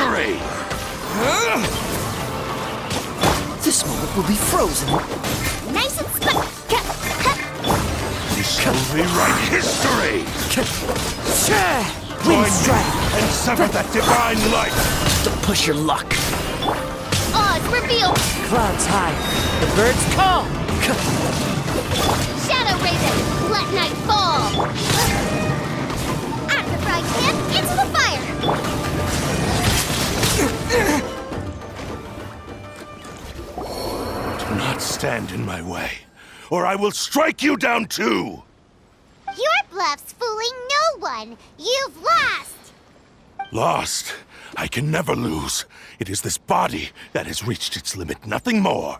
history! This moment will be frozen. Nice and We shall rewrite history! Wind Join strike! me and sever that divine light! To push your luck. Oz revealed! Clouds high. The birds call. Shadow Raven, let night fall! After fried camp, into the fire! Do not stand in my way, or I will strike you down too! Your bluff's fooling no one! You've lost! Lost? I can never lose. It is this body that has reached its limit, nothing more.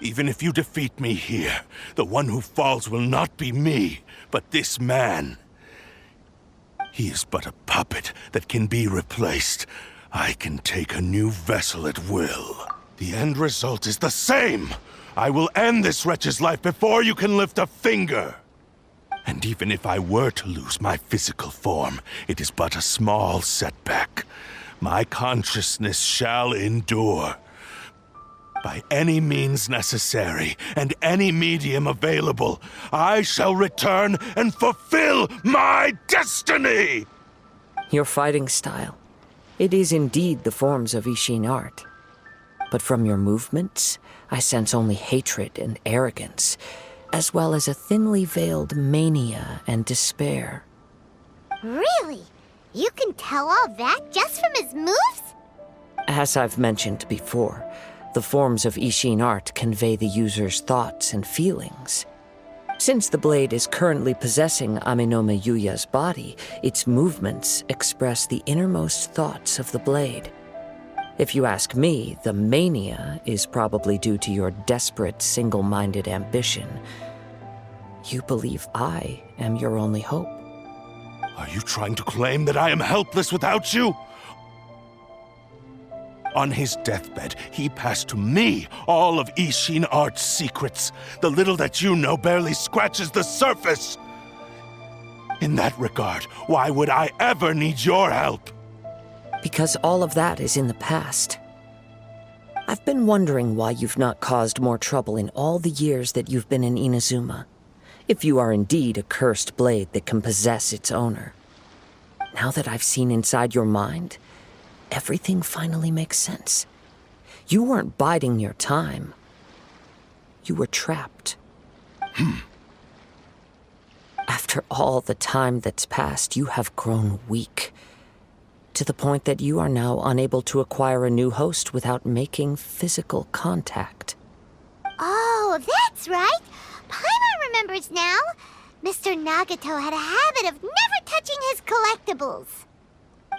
Even if you defeat me here, the one who falls will not be me, but this man. He is but a puppet that can be replaced. I can take a new vessel at will. The end result is the same. I will end this wretch's life before you can lift a finger. And even if I were to lose my physical form, it is but a small setback. My consciousness shall endure. By any means necessary, and any medium available, I shall return and fulfill my destiny! Your fighting style. It is indeed the forms of Ishin art. But from your movements, I sense only hatred and arrogance, as well as a thinly veiled mania and despair. Really? You can tell all that just from his moves? As I've mentioned before, the forms of Ishin art convey the user's thoughts and feelings. Since the blade is currently possessing Aminome Yuya's body, its movements express the innermost thoughts of the blade. If you ask me, the mania is probably due to your desperate, single-minded ambition. You believe I am your only hope. Are you trying to claim that I am helpless without you? On his deathbed, he passed to me all of Ishin art's secrets. The little that you know barely scratches the surface. In that regard, why would I ever need your help? Because all of that is in the past. I've been wondering why you've not caused more trouble in all the years that you've been in Inazuma. If you are indeed a cursed blade that can possess its owner. Now that I've seen inside your mind, everything finally makes sense. You weren't biding your time. You were trapped. After all the time that's passed, you have grown weak. To the point that you are now unable to acquire a new host without making physical contact. Oh, that's right! Paimon remembers now. Mr. Nagato had a habit of never touching his collectibles.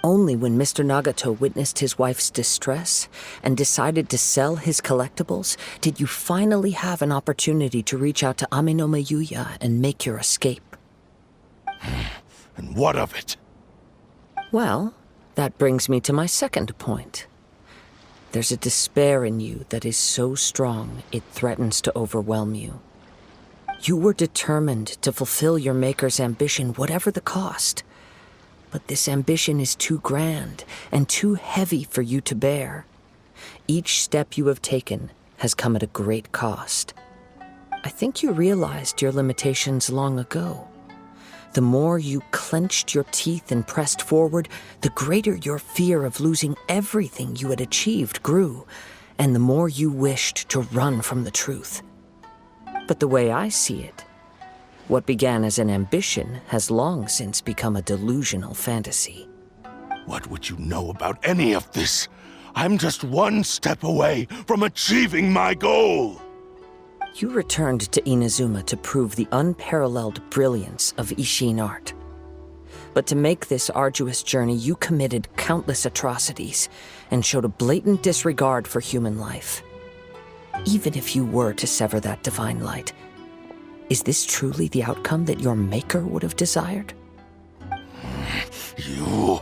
Only when Mr. Nagato witnessed his wife's distress and decided to sell his collectibles did you finally have an opportunity to reach out to Aminome Yuya and make your escape. And what of it? Well, that brings me to my second point. There's a despair in you that is so strong it threatens to overwhelm you. You were determined to fulfill your maker's ambition, whatever the cost. But this ambition is too grand and too heavy for you to bear. Each step you have taken has come at a great cost. I think you realized your limitations long ago. The more you clenched your teeth and pressed forward, the greater your fear of losing everything you had achieved grew, and the more you wished to run from the truth. But the way I see it, what began as an ambition has long since become a delusional fantasy. What would you know about any of this? I'm just one step away from achieving my goal! You returned to Inazuma to prove the unparalleled brilliance of Ishin art. But to make this arduous journey, you committed countless atrocities and showed a blatant disregard for human life. Even if you were to sever that divine light, is this truly the outcome that your maker would have desired? You...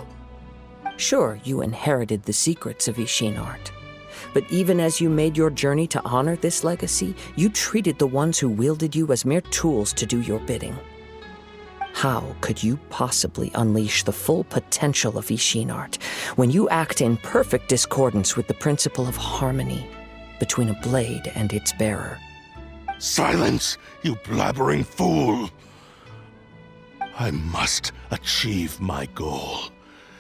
Sure, you inherited the secrets of Ishin art. But even as you made your journey to honor this legacy, you treated the ones who wielded you as mere tools to do your bidding. How could you possibly unleash the full potential of Ishin art when you act in perfect discordance with the principle of harmony between a blade and its bearer? Silence, you blabbering fool! I must achieve my goal.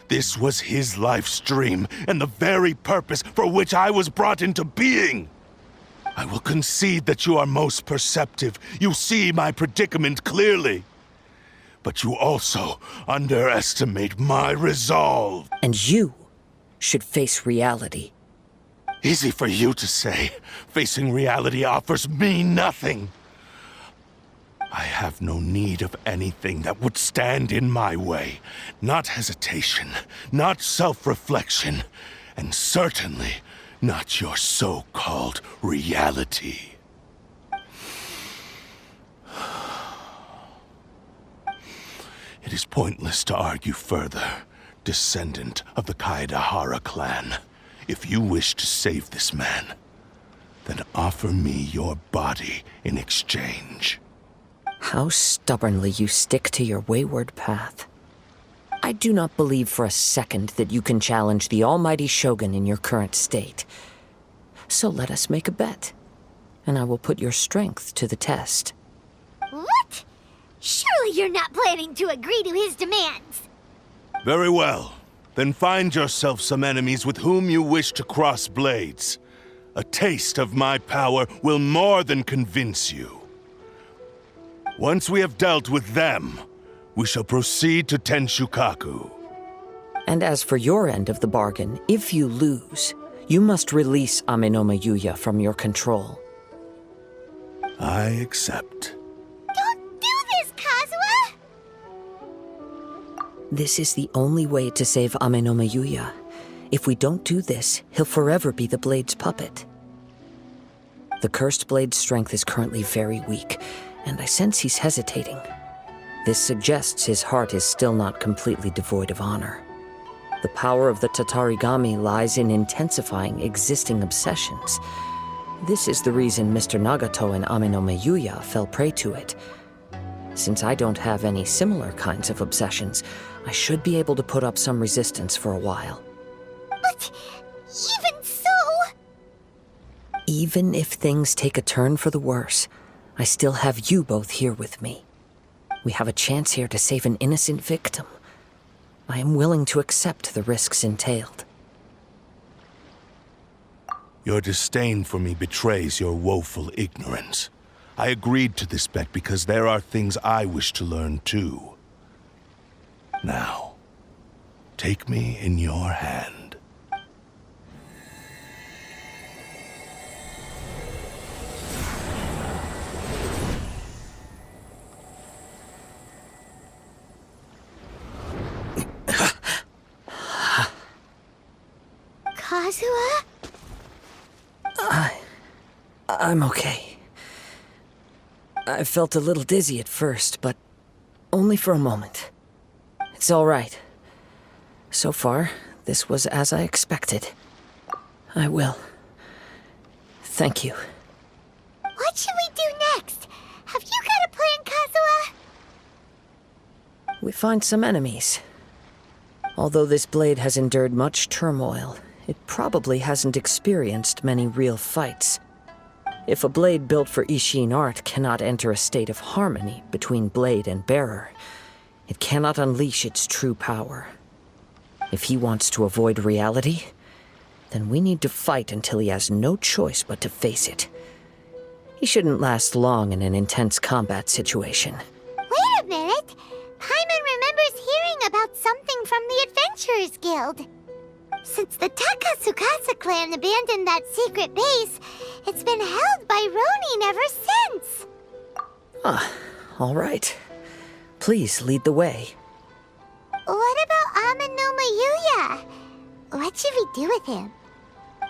This was his life's dream and the very purpose for which I was brought into being. I will concede that you are most perceptive. You see my predicament clearly. But you also underestimate my resolve. And you should face reality. Easy for you to say. Facing reality offers me nothing. I have no need of anything that would stand in my way. Not hesitation, not self-reflection, and certainly not your so-called reality. It is pointless to argue further, descendant of the Kaedahara clan. If you wish to save this man, then offer me your body in exchange. How stubbornly you stick to your wayward path. I do not believe for a second that you can challenge the almighty Shogun in your current state. So let us make a bet, and I will put your strength to the test. What? Surely you're not planning to agree to his demands. Very well. Then find yourself some enemies with whom you wish to cross blades. A taste of my power will more than convince you. Once we have dealt with them, we shall proceed to Tenshukaku. And as for your end of the bargain, if you lose, you must release Amenoma Yuya from your control. I accept. Don't do this, Kazuha! This is the only way to save Amenoma Yuya. If we don't do this, he'll forever be the Blade's puppet. The Cursed Blade's strength is currently very weak, and I sense he's hesitating. This suggests his heart is still not completely devoid of honor. The power of the Tatarigami lies in intensifying existing obsessions. This is the reason Mr. Nagato and Amenoma Yuya fell prey to it. Since I don't have any similar kinds of obsessions, I should be able to put up some resistance for a while. But even so... Even if things take a turn for the worse, I still have you both here with me. We have a chance here to save an innocent victim. I am willing to accept the risks entailed. Your disdain for me betrays your woeful ignorance. I agreed to this bet because there are things I wish to learn too. Now, take me in your hand. Kazuha? I'm okay. I felt a little dizzy at first, but only for a moment. It's all right. So far, this was as I expected. I will. Thank you. What should we do next? Have you got a plan, Kazuha? We find some enemies. Although this blade has endured much turmoil, it probably hasn't experienced many real fights. If a blade built for Ishin art cannot enter a state of harmony between blade and bearer, it cannot unleash its true power. If he wants to avoid reality, then we need to fight until he has no choice but to face it. He shouldn't last long in an intense combat situation. Wait a minute! Paimon remembers hearing about something from the Adventurers Guild. Since the Takasukasa clan abandoned that secret base, it's been held by Ronin ever since. All right. Please lead the way. What about Amenoma Yuya? What should we do with him?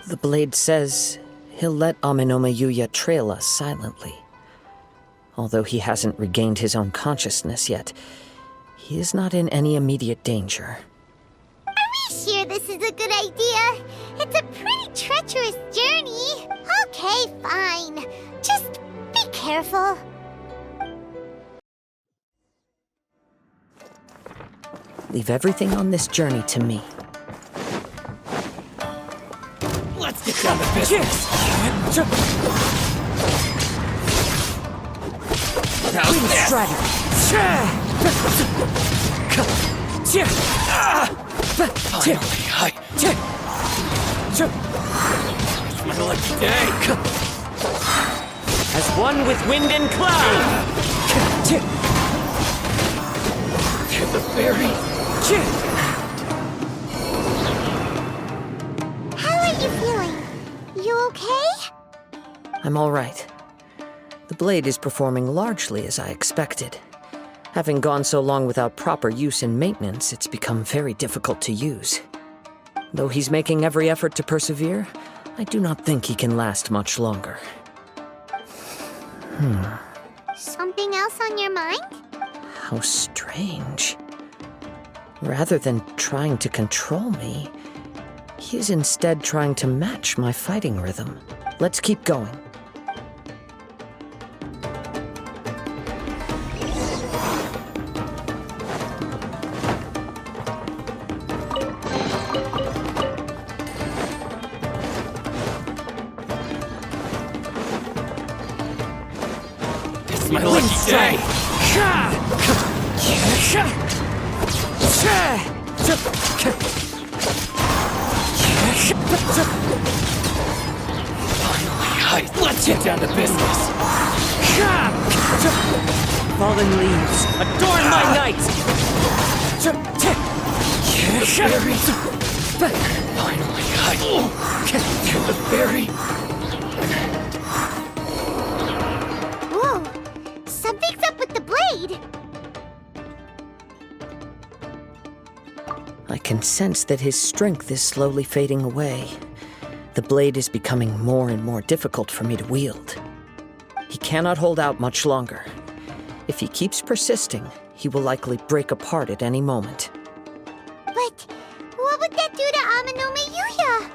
The blade says he'll let Amenoma Yuya trail us silently. Although he hasn't regained his own consciousness yet, he is not in any immediate danger. Are we sure this is a good idea? It's a pretty treacherous journey. Okay, fine. Just be careful. Leave everything on this journey to me. Let's get down to business. Wind Strider! Finally, it's my lucky day. As one with wind and cloud! To the fairy. How are you feeling? You okay? I'm all right. The blade is performing largely as I expected. Having gone so long without proper use and maintenance, it's become very difficult to use. Though he's making every effort to persevere, I do not think he can last much longer. Something else on your mind? How strange. Rather than trying to control me, he is instead trying to match my fighting rhythm. Let's keep going. It's my lucky day. Finally, let's get down to business. Fallen leaves, adorn my night! Finally, to the fairy. Whoa! Something's up with the blade! I can sense that his strength is slowly fading away. The blade is becoming more and more difficult for me to wield. He cannot hold out much longer. If he keeps persisting, he will likely break apart at any moment. But what would that do to Amanome Yuya?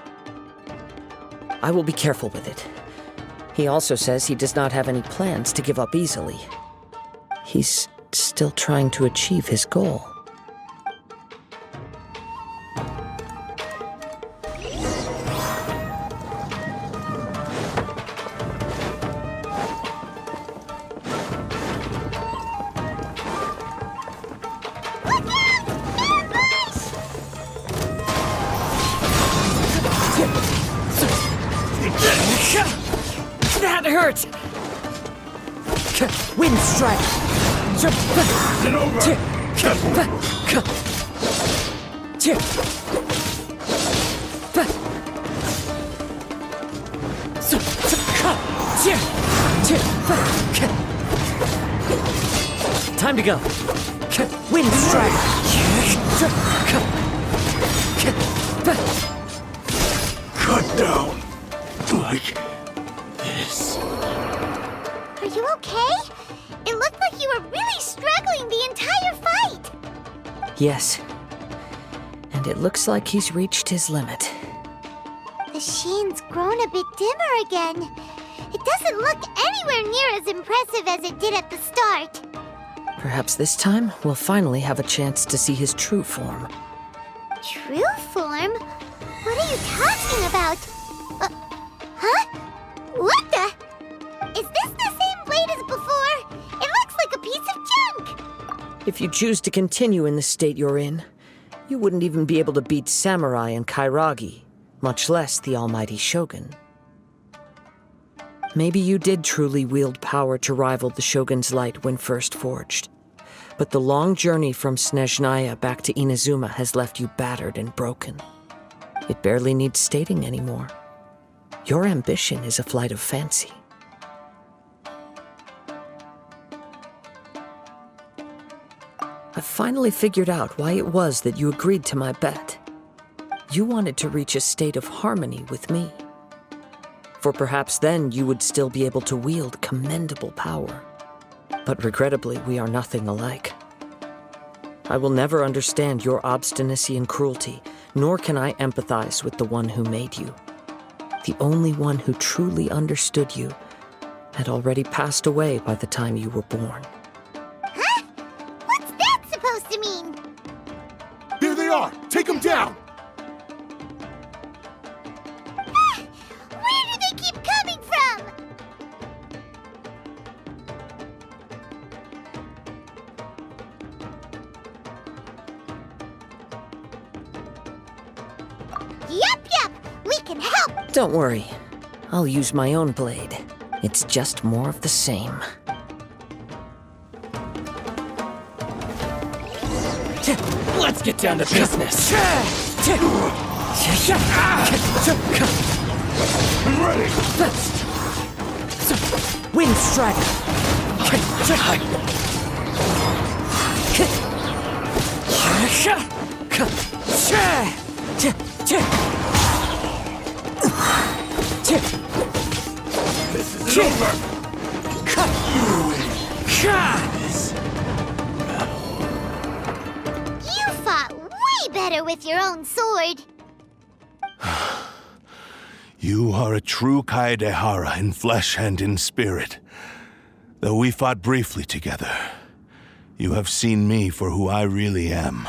I will be careful with it. He also says he does not have any plans to give up easily. He's still trying to achieve his goal. That hurt! Wind Strike! Get over! Time to go. Wind Strike! Cut down! Like this. Are you okay? It looked like you were really struggling the entire fight! Yes. And it looks like he's reached his limit. The sheen's grown a bit dimmer again. It doesn't look anywhere near as impressive as it did at the start. Perhaps this time we'll finally have a chance to see his true form. True form? What are you talking about? Huh? What the? Is this the same blade as before? It looks like a piece of junk! If you choose to continue in the state you're in, you wouldn't even be able to beat Samurai and Kairagi, much less the almighty Shogun. Maybe you did truly wield power to rival the Shogun's light when first forged. But the long journey from Snezhnaya back to Inazuma has left you battered and broken. It barely needs stating anymore. Your ambition is a flight of fancy. I've finally figured out why it was that you agreed to my bet. You wanted to reach a state of harmony with me. For perhaps then you would still be able to wield commendable power. But regrettably, we are nothing alike. I will never understand your obstinacy and cruelty, nor can I empathize with the one who made you. The only one who truly understood you had already passed away by the time you were born. Huh? What's that supposed to mean? Take him down! Where do they keep coming from? Yup, we can help. Don't worry. I'll use my own blade. It's just more of the same. Let's get down to business. I'm ready! Wind Strider! This is over! You fought way better with your own sword. You are a true Kaedehara in flesh and in spirit. Though we fought briefly together, you have seen me for who I really am.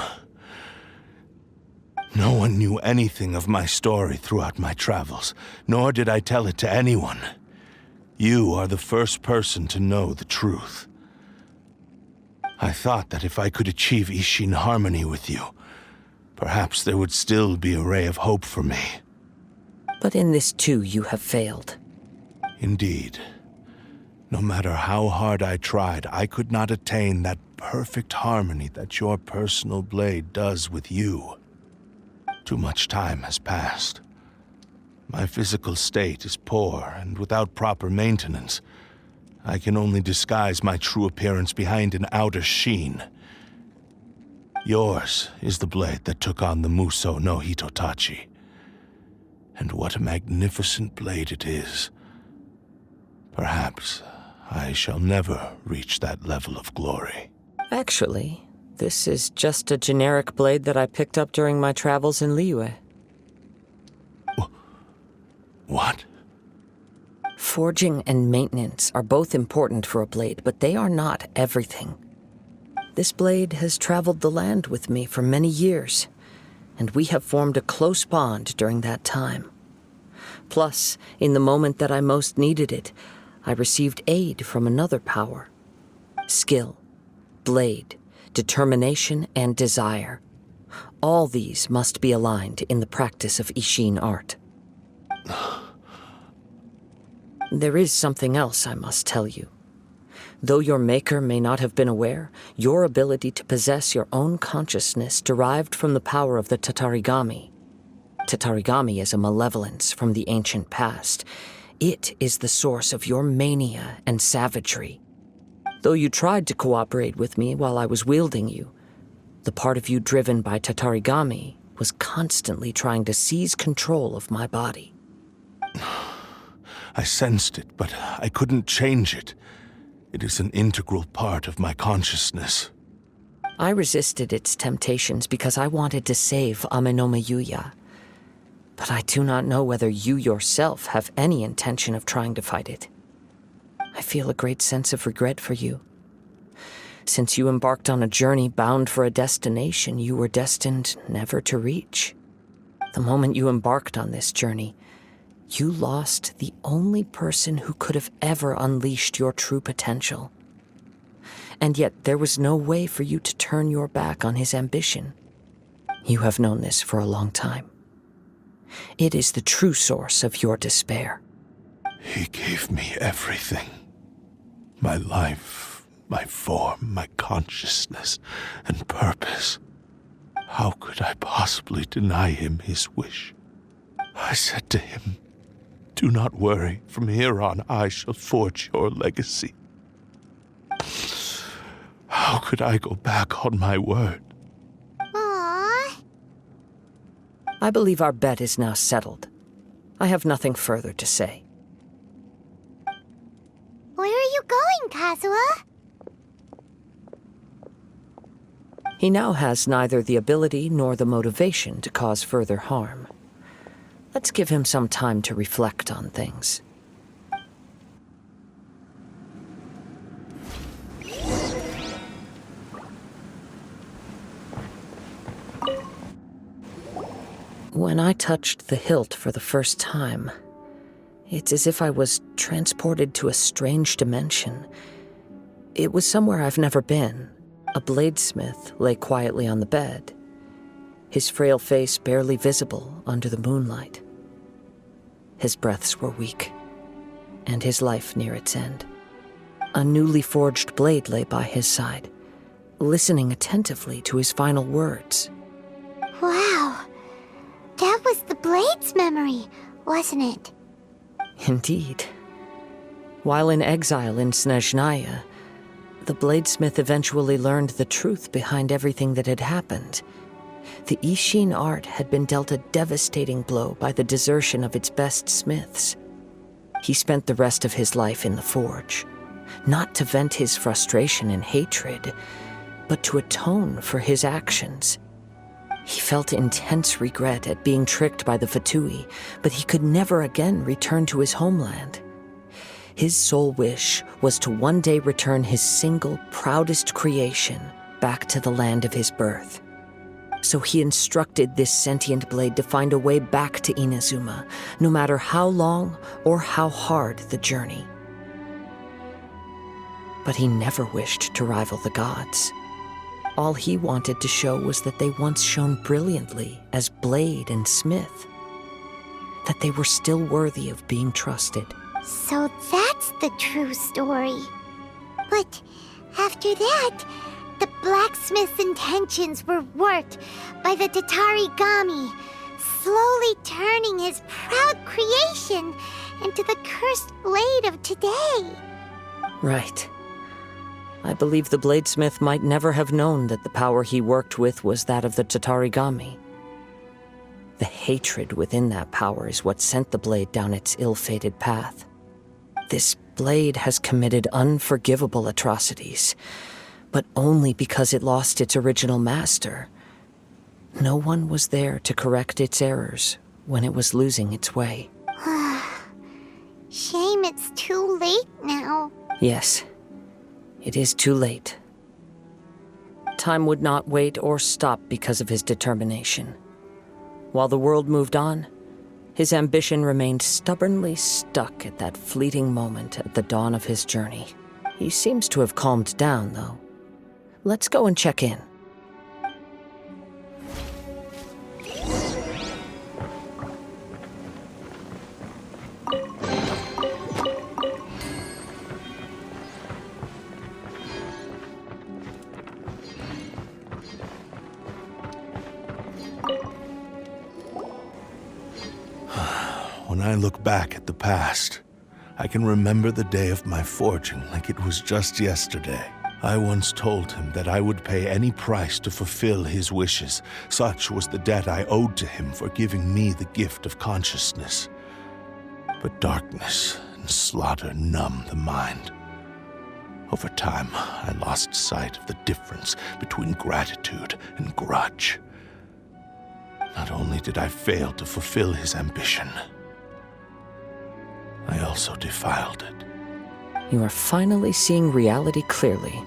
No one knew anything of my story throughout my travels, nor did I tell it to anyone. You are the first person to know the truth. I thought that if I could achieve Ishin harmony with you, perhaps there would still be a ray of hope for me. But in this too, you have failed. Indeed. No matter how hard I tried, I could not attain that perfect harmony that your personal blade does with you. Too much time has passed. My physical state is poor, and without proper maintenance, I can only disguise my true appearance behind an outer sheen. Yours is the blade that took on the Muso no Hitotachi. And what a magnificent blade it is. Perhaps I shall never reach that level of glory. Actually, this is just a generic blade that I picked up during my travels in Liyue. What? Forging and maintenance are both important for a blade, but they are not everything. This blade has traveled the land with me for many years, and we have formed a close bond during that time. Plus, in the moment that I most needed it, I received aid from another power. Skill, blade, determination, and desire. All these must be aligned in the practice of Ishin art. There is something else I must tell you. Though your maker may not have been aware, your ability to possess your own consciousness derived from the power of the Tatarigami. Tatarigami is a malevolence from the ancient past. It is the source of your mania and savagery. Though you tried to cooperate with me while I was wielding you, the part of you driven by Tatarigami was constantly trying to seize control of my body. I sensed it, but I couldn't change it. It is an integral part of my consciousness. I resisted its temptations because I wanted to save Amenoma Yuya. But I do not know whether you yourself have any intention of trying to fight it. I feel a great sense of regret for you. Since you embarked on a journey bound for a destination you were destined never to reach. The moment you embarked on this journey, you lost the only person who could have ever unleashed your true potential. And yet there was no way for you to turn your back on his ambition. You have known this for a long time. It is the true source of your despair. He gave me everything. My life, my form, my consciousness, and purpose. How could I possibly deny him his wish? I said to him, "Do not worry. From here on, I shall forge your legacy." How could I go back on my word? Aww. I believe our bet is now settled. I have nothing further to say. Where are you going, Kazuha? He now has neither the ability nor the motivation to cause further harm. Let's give him some time to reflect on things. When I touched the hilt for the first time, it's as if I was transported to a strange dimension. It was somewhere I've never been. A bladesmith lay quietly on the bed, his frail face barely visible under the moonlight. His breaths were weak, and his life near its end. A newly forged blade lay by his side, listening attentively to his final words. Wow. That was the Blade's memory, wasn't it? Indeed. While in exile in Snezhnaya, the bladesmith eventually learned the truth behind everything that had happened. The Ishin art had been dealt a devastating blow by the desertion of its best smiths. He spent the rest of his life in the forge, not to vent his frustration and hatred, but to atone for his actions. He felt intense regret at being tricked by the Fatui, but he could never again return to his homeland. His sole wish was to one day return his single, proudest creation back to the land of his birth. So he instructed this sentient blade to find a way back to Inazuma, no matter how long or how hard the journey. But he never wished to rival the gods. All he wanted to show was that they once shone brilliantly as blade and smith, that they were still worthy of being trusted. So that's the true story. But after that, the blacksmith's intentions were warped by the Tatarigami, slowly turning his proud creation into the cursed blade of today. Right. I believe the bladesmith might never have known that the power he worked with was that of the Tatarigami. The hatred within that power is what sent the blade down its ill-fated path. This blade has committed unforgivable atrocities, but only because it lost its original master. No one was there to correct its errors when it was losing its way. Shame it's too late now. Yes, it is too late. Time would not wait or stop because of his determination. While the world moved on, his ambition remained stubbornly stuck at that fleeting moment at the dawn of his journey. He seems to have calmed down, though. Let's go and check in. When I look back at the past, I can remember the day of my forging like it was just yesterday. I once told him that I would pay any price to fulfill his wishes. Such was the debt I owed to him for giving me the gift of consciousness. But darkness and slaughter numbed the mind. Over time, I lost sight of the difference between gratitude and grudge. Not only did I fail to fulfill his ambition, I also defiled it. You are finally seeing reality clearly.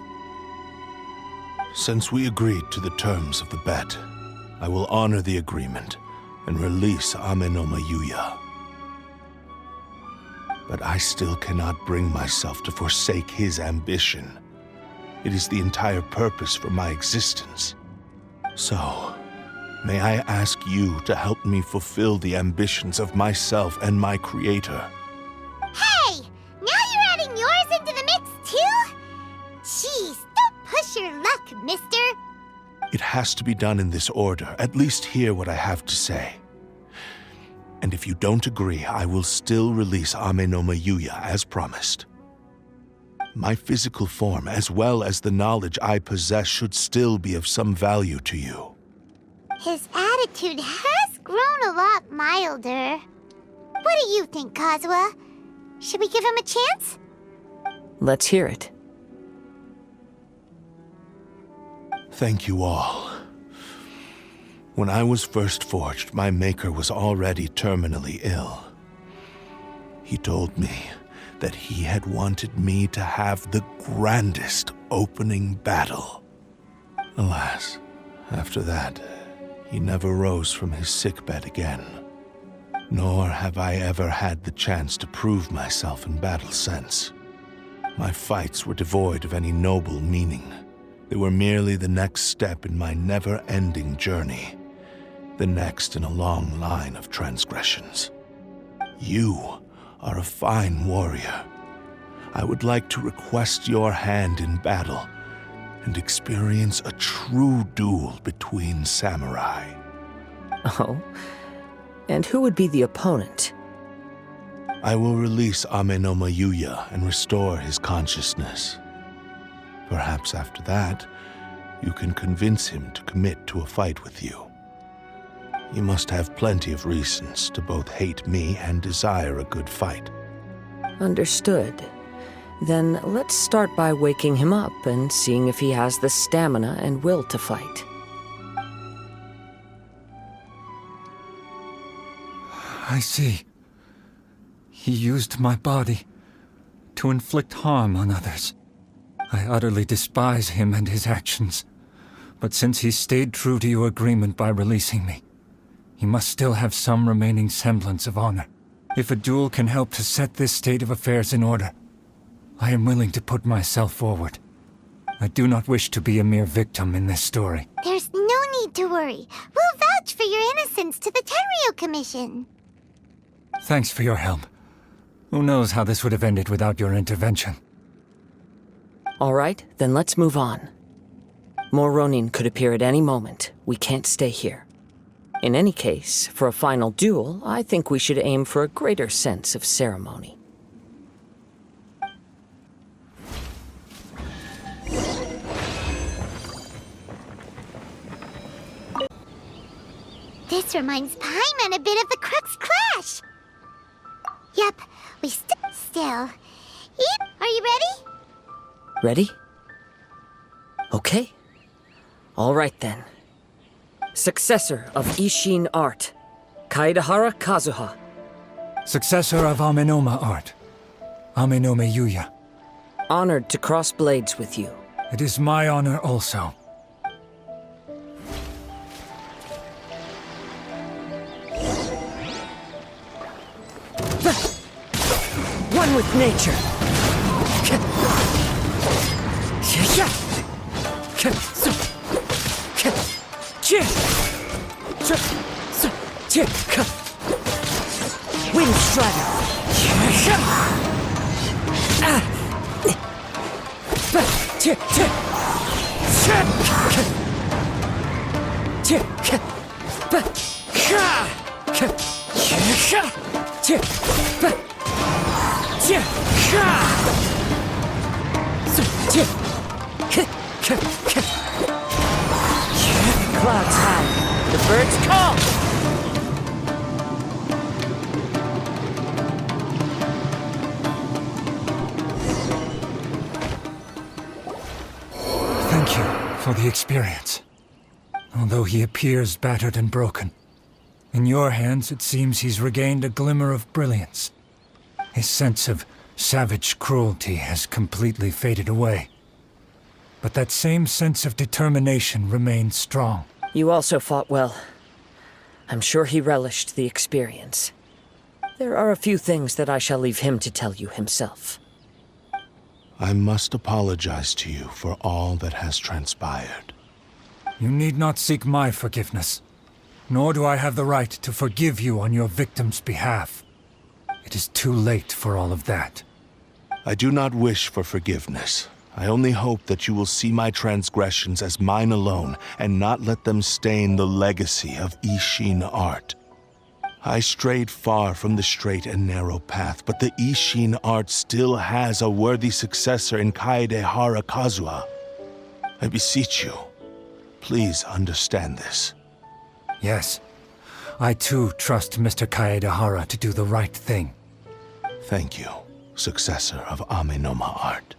Since we agreed to the terms of the bet, I will honor the agreement and release Ame no Mayuya. But I still cannot bring myself to forsake his ambition. It is the entire purpose for my existence. So, may I ask you to help me fulfill the ambitions of myself and my creator? Hey! Now you're adding yours into the mix, too? Jeez, don't push your luck, mister. It has to be done in this order. At least hear what I have to say. And if you don't agree, I will still release Ame no Mayuya as promised. My physical form, as well as the knowledge I possess, should still be of some value to you. His attitude has grown a lot milder. What do you think, Kazuha? Should we give him a chance? Let's hear it. Thank you all. When I was first forged, my maker was already terminally ill. He told me that he had wanted me to have the grandest opening battle. Alas, after that, He never rose from his sickbed again. Nor have I ever had the chance to prove myself in battle since. My fights were devoid of any noble meaning. They were merely the next step in my never-ending journey. The next in a long line of transgressions. You are a fine warrior. I would like to request your hand in battle and experience a true duel between samurai. Oh? And who would be the opponent? I will release Amenoma Yuya and restore his consciousness. Perhaps after that, you can convince him to commit to a fight with you. You must have plenty of reasons to both hate me and desire a good fight. Understood. Then let's start by waking him up and seeing if he has the stamina and will to fight. I see. He used my body to inflict harm on others. I utterly despise him and his actions. But since he stayed true to your agreement by releasing me, he must still have some remaining semblance of honor. If a duel can help to set this state of affairs in order, I am willing to put myself forward. I do not wish to be a mere victim in this story. There's no need to worry. We'll vouch for your innocence to the Tenryu Commission. Thanks for your help. Who knows how this would have ended without your intervention. All right, then let's move on. More Ronin could appear at any moment. We can't stay here. In any case, for a final duel, I think we should aim for a greater sense of ceremony. This reminds Paimon a bit of the Crux Clash. Yep, we still. Yep, are you ready? Ready? Okay. All right then. Successor of Ishin art, Kaedahara Kazuha. Successor of Amenoma art, Amenoma Yuya. Honored to cross blades with you. It is my honor also. One with nature. Wind Clouds high. The birds call. Thank you for the experience. Although he appears battered and broken, in your hands it seems he's regained a glimmer of brilliance. His sense of savage cruelty has completely faded away. But that same sense of determination remains strong. You also fought well. I'm sure he relished the experience. There are a few things that I shall leave him to tell you himself. I must apologize to you for all that has transpired. You need not seek my forgiveness, nor do I have the right to forgive you on your victim's behalf. It is too late for all of that. I do not wish for forgiveness. I only hope that you will see my transgressions as mine alone and not let them stain the legacy of Ishin art. I strayed far from the straight and narrow path, but the Ishin art still has a worthy successor in Kaedahara Kazuha. I beseech you, please understand this. Yes, I too trust Mr. Kaedahara to do the right thing. Thank you, successor of Amenoma art.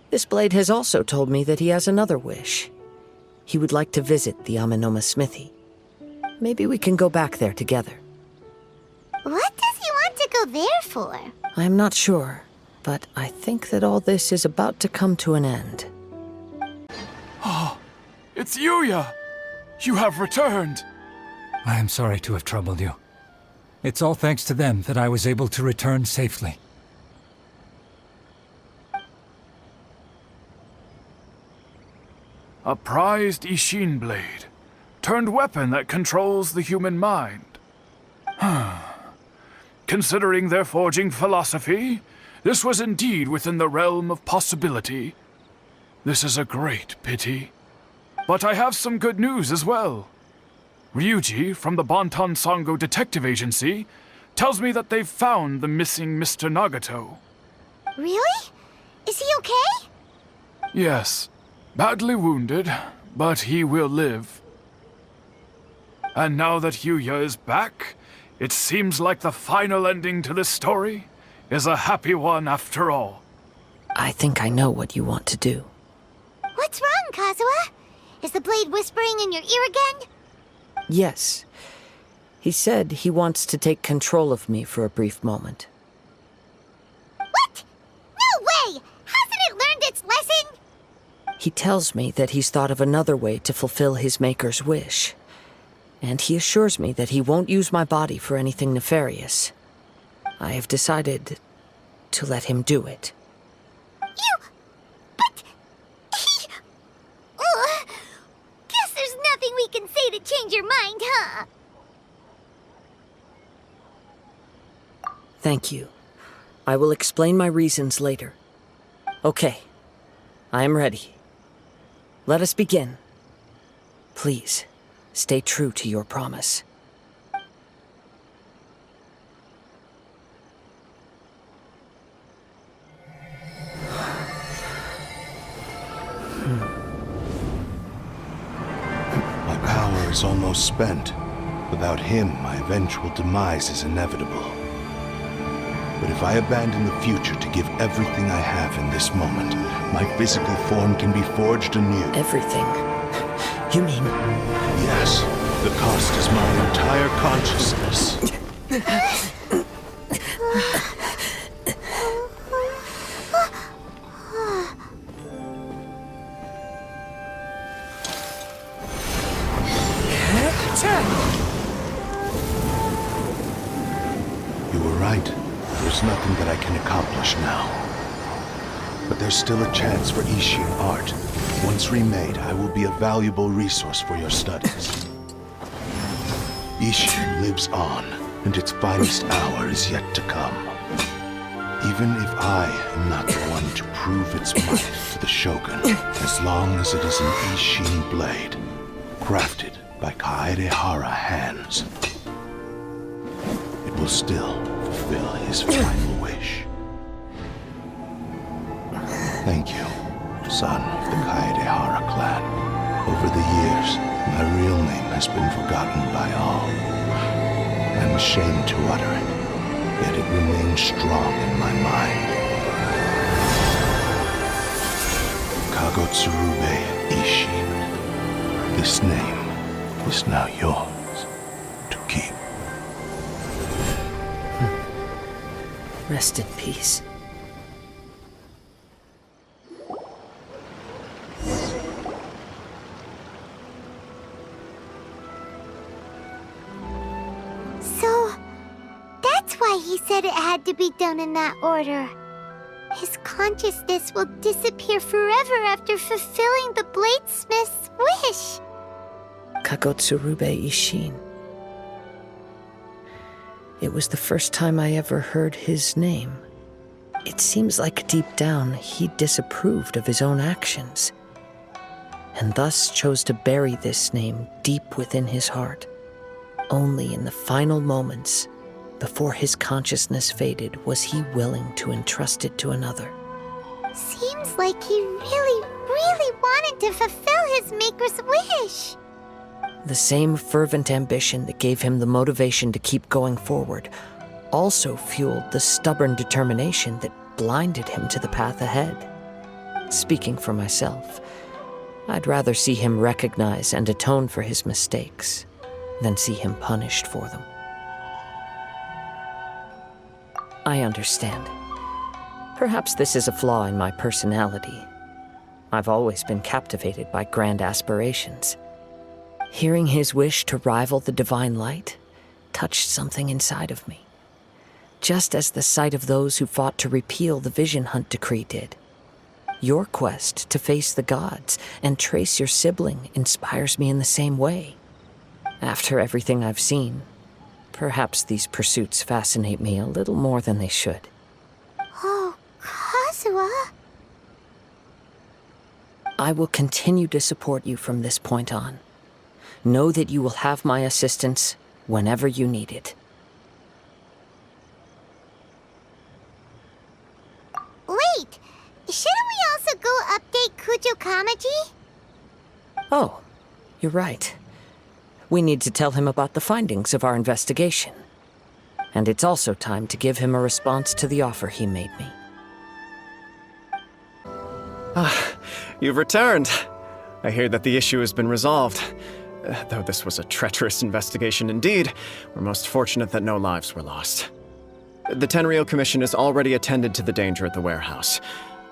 This blade has also told me that he has another wish. He would like to visit the Amenoma smithy. Maybe we can go back there together. What does he want to go there for? I'm not sure, but I think that all this is about to come to an end. It's Yuya! You have returned! I am sorry to have troubled you. It's all thanks to them that I was able to return safely. A prized Ishin blade, turned weapon that controls the human mind. Considering their forging philosophy, this was indeed within the realm of possibility. This is a great pity. But I have some good news as well. Ryuji, from the Bonton Sango Detective Agency, tells me that they've found the missing Mr. Nagato. Really? Is he okay? Yes, badly wounded, but he will live. And now that Yuya is back, it seems like the final ending to this story is a happy one after all. I think I know what you want to do. What's wrong, Kazuha? Is the blade whispering in your ear again? Yes. He said he wants to take control of me for a brief moment. What? No way! Hasn't it learned its lesson? He tells me that he's thought of another way to fulfill his maker's wish. And he assures me that he won't use my body for anything nefarious. I have decided to let him do it. But... Ugh. Guess there's nothing we can say to change your mind, huh? Thank you. I will explain my reasons later. Okay. I am ready. Let us begin. Please, stay true to your promise. My power is almost spent. Without him, my eventual demise is inevitable. But if I abandon the future to give everything I have in this moment, my physical form can be forged anew. Everything? You mean... Yes, the cost is my entire consciousness. You were right. There's nothing that I can accomplish now. But there's still a chance for Ishin art. Once remade, I will be a valuable resource for your studies. Ishin lives on, and its finest hour is yet to come. Even if I am not the one to prove its might to the Shogun, as long as it is an Ishin blade, crafted by Kaedehara hands, it will still fulfill his final wish. Thank you, son of the Kaedehara clan. Over the years, my real name has been forgotten by all. I'm ashamed to utter it, yet it remains strong in my mind. Kagotsurube Ishin. This name is now yours to keep. Rest in peace. So, that's why he said it had to be done in that order. His consciousness will disappear forever after fulfilling the bladesmith's wish. Kagotsurube Ishin. It was the first time I ever heard his name. It seems like deep down he disapproved of his own actions, and thus chose to bury this name deep within his heart. Only in the final moments, before his consciousness faded, was he willing to entrust it to another. Seems like he really, really wanted to fulfill his maker's wish. The same fervent ambition that gave him the motivation to keep going forward also fueled the stubborn determination that blinded him to the path ahead. Speaking for myself, I'd rather see him recognize and atone for his mistakes than see him punished for them. I understand. Perhaps this is a flaw in my personality. I've always been captivated by grand aspirations. Hearing his wish to rival the divine light touched something inside of me, just as the sight of those who fought to repeal the Vision Hunt decree did. Your quest to face the gods and trace your sibling inspires me in the same way. After everything I've seen, perhaps these pursuits fascinate me a little more than they should. Oh, Kazuha. I will continue to support you from this point on. Know that you will have my assistance whenever you need it. Wait! Shouldn't we also go update Kujo Kamaji? Oh, you're right. We need to tell him about the findings of our investigation. And it's also time to give him a response to the offer he made me. You've returned. I hear that the issue has been resolved. Though this was a treacherous investigation indeed, we're most fortunate that no lives were lost. The Tenryou Commission has already attended to the danger at the warehouse.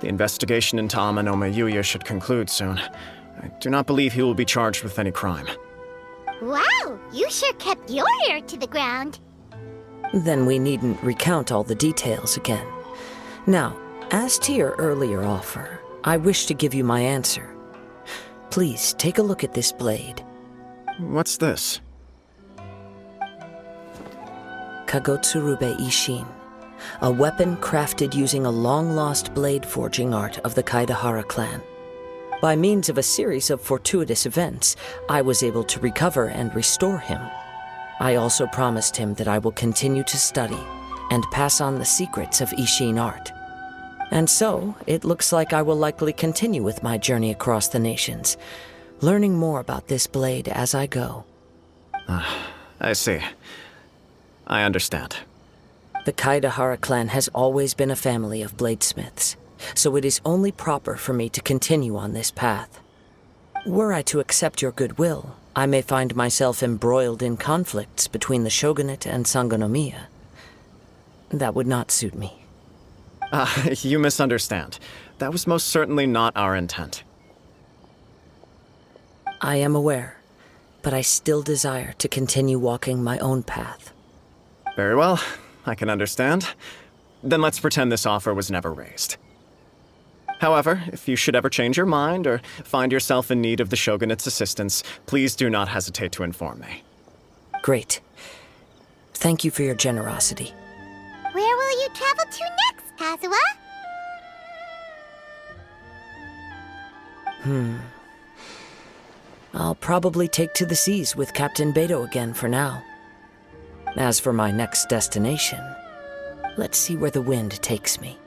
The investigation into Amanome Yuya should conclude soon. I do not believe he will be charged with any crime. Wow, you sure kept your ear to the ground. Then we needn't recount all the details again. Now, as to your earlier offer, I wish to give you my answer. Please take a look at this blade. What's this? Kagotsurube Ishin, a weapon crafted using a long-lost blade forging art of the Kaidahara clan. By means of a series of fortuitous events, I was able to recover and restore him. I also promised him that I will continue to study and pass on the secrets of Ishin art. And so, it looks like I will likely continue with my journey across the nations, learning more about this blade as I go. I see. I understand. The Kaidahara clan has always been a family of bladesmiths, so it is only proper for me to continue on this path. Were I to accept your goodwill, I may find myself embroiled in conflicts between the shogunate and Sangonomiya. That would not suit me. You misunderstand. That was most certainly not our intent. I am aware, but I still desire to continue walking my own path. Very well, I can understand. Then let's pretend this offer was never raised. However, if you should ever change your mind or find yourself in need of the Shogunate's assistance, please do not hesitate to inform me. Great. Thank you for your generosity. Where will you travel to next, Kazuha? I'll probably take to the seas with Captain Beto again for now. As for my next destination, let's see where the wind takes me.